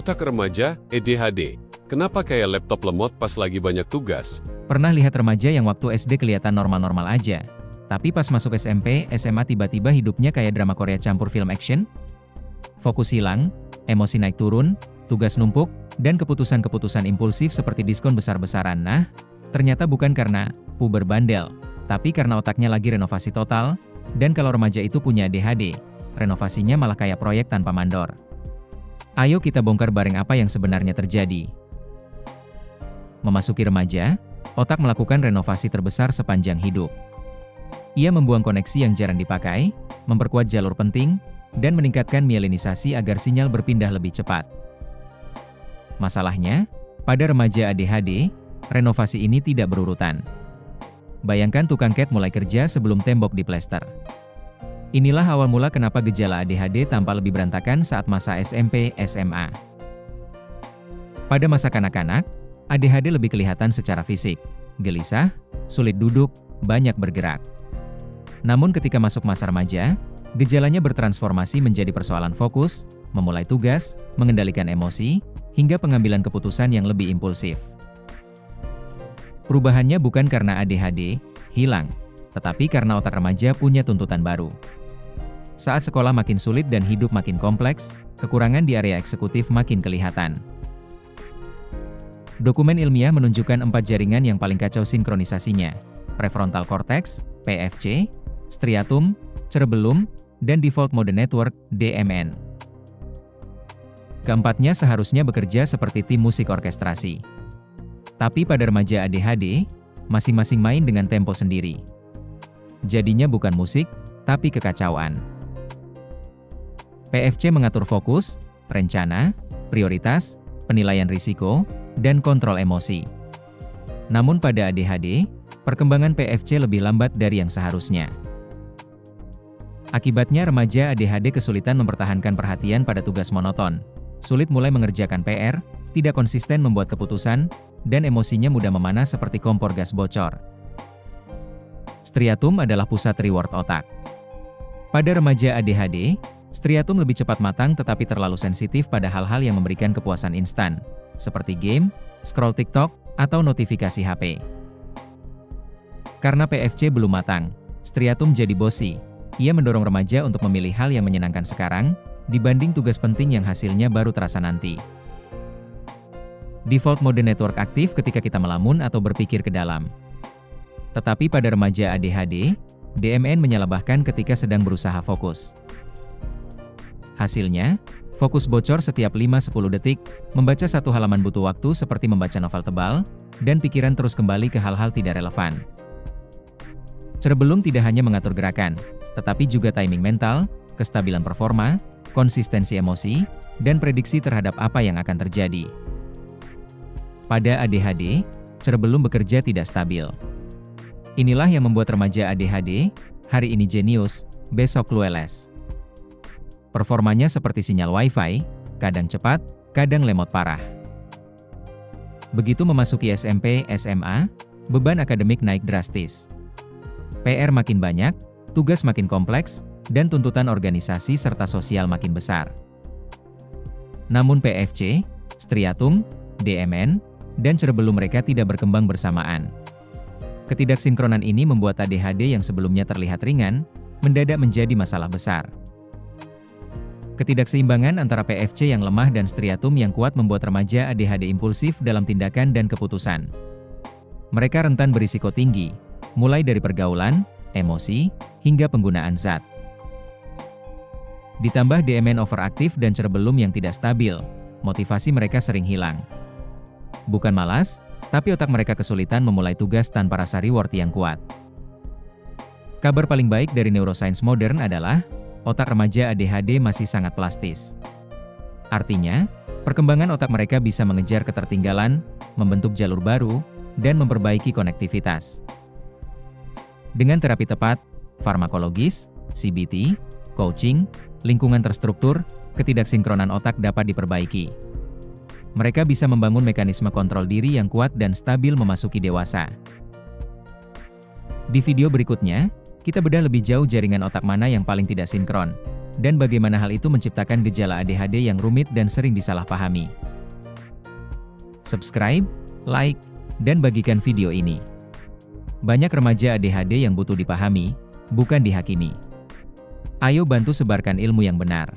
Otak remaja, ADHD. Kenapa kayak laptop lemot pas lagi banyak tugas? Pernah lihat remaja yang waktu SD kelihatan normal-normal aja, tapi pas masuk SMP, SMA tiba-tiba hidupnya kayak drama Korea campur film action? Fokus hilang, emosi naik turun, tugas numpuk, dan keputusan-keputusan impulsif seperti diskon besar-besaran. Nah, ternyata bukan karena puber bandel, tapi karena otaknya lagi renovasi total, dan kalau remaja itu punya ADHD, renovasinya malah kayak proyek tanpa mandor. Ayo kita bongkar bareng apa yang sebenarnya terjadi. Memasuki remaja, otak melakukan renovasi terbesar sepanjang hidup. Ia membuang koneksi yang jarang dipakai, memperkuat jalur penting, dan meningkatkan mielinisasi agar sinyal berpindah lebih cepat. Masalahnya, pada remaja ADHD, renovasi ini tidak berurutan. Bayangkan tukang cat mulai kerja sebelum tembok diplester. Inilah awal mula kenapa gejala ADHD tampak lebih berantakan saat masa SMP, SMA. Pada masa kanak-kanak, ADHD lebih kelihatan secara fisik, gelisah, sulit duduk, banyak bergerak. Namun ketika masuk masa remaja, gejalanya bertransformasi menjadi persoalan fokus, memulai tugas, mengendalikan emosi, hingga pengambilan keputusan yang lebih impulsif. Perubahannya bukan karena ADHD hilang, tetapi karena otak remaja punya tuntutan baru. Saat sekolah makin sulit dan hidup makin kompleks, kekurangan di area eksekutif makin kelihatan. Dokumen ilmiah menunjukkan 4 jaringan yang paling kacau sinkronisasinya: prefrontal cortex, PFC, striatum, cerebellum, dan default mode network, DMN. Keempatnya seharusnya bekerja seperti tim musik orkestrasi. Tapi pada remaja ADHD, masing-masing main dengan tempo sendiri. Jadinya bukan musik, tapi kekacauan. PFC mengatur fokus, rencana, prioritas, penilaian risiko, dan kontrol emosi. Namun pada ADHD, perkembangan PFC lebih lambat dari yang seharusnya. Akibatnya remaja ADHD kesulitan mempertahankan perhatian pada tugas monoton, sulit mulai mengerjakan PR, tidak konsisten membuat keputusan, dan emosinya mudah memanas seperti kompor gas bocor. Striatum adalah pusat reward otak. Pada remaja ADHD, striatum lebih cepat matang tetapi terlalu sensitif pada hal-hal yang memberikan kepuasan instan, seperti game, scroll TikTok, atau notifikasi HP. Karena PFC belum matang, striatum jadi bosi. Ia mendorong remaja untuk memilih hal yang menyenangkan sekarang, dibanding tugas penting yang hasilnya baru terasa nanti. Default mode network aktif ketika kita melamun atau berpikir ke dalam. Tetapi pada remaja ADHD, DMN menyalahkan ketika sedang berusaha fokus. Hasilnya, fokus bocor setiap 5-10 detik, membaca satu halaman butuh waktu seperti membaca novel tebal, dan pikiran terus kembali ke hal-hal tidak relevan. Cerebellum tidak hanya mengatur gerakan, tetapi juga timing mental, kestabilan performa, konsistensi emosi, dan prediksi terhadap apa yang akan terjadi. Pada ADHD, cerebellum bekerja tidak stabil. Inilah yang membuat remaja ADHD, hari ini jenius, besok clueless. Performanya seperti sinyal Wi-Fi, kadang cepat, kadang lemot parah. Begitu memasuki SMP, SMA, beban akademik naik drastis. PR makin banyak, tugas makin kompleks, dan tuntutan organisasi serta sosial makin besar. Namun PFC, striatum, DMN, dan cerebellum mereka tidak berkembang bersamaan. Ketidaksinkronan ini membuat ADHD yang sebelumnya terlihat ringan, mendadak menjadi masalah besar. Ketidakseimbangan antara PFC yang lemah dan striatum yang kuat membuat remaja ADHD impulsif dalam tindakan dan keputusan. Mereka rentan berisiko tinggi, mulai dari pergaulan, emosi, hingga penggunaan zat. Ditambah DMN overaktif dan cerebellum yang tidak stabil, motivasi mereka sering hilang. Bukan malas, tapi otak mereka kesulitan memulai tugas tanpa rasa reward yang kuat. Kabar paling baik dari neuroscience modern adalah, otak remaja ADHD masih sangat plastis. Artinya, perkembangan otak mereka bisa mengejar ketertinggalan, membentuk jalur baru, dan memperbaiki konektivitas. Dengan terapi tepat, farmakologis, CBT, coaching, lingkungan terstruktur, ketidaksinkronan otak dapat diperbaiki. Mereka bisa membangun mekanisme kontrol diri yang kuat dan stabil memasuki dewasa. Di video berikutnya, kita bedah lebih jauh jaringan otak mana yang paling tidak sinkron, dan bagaimana hal itu menciptakan gejala ADHD yang rumit dan sering disalahpahami. Subscribe, like, dan bagikan video ini. Banyak remaja ADHD yang butuh dipahami, bukan dihakimi. Ayo bantu sebarkan ilmu yang benar.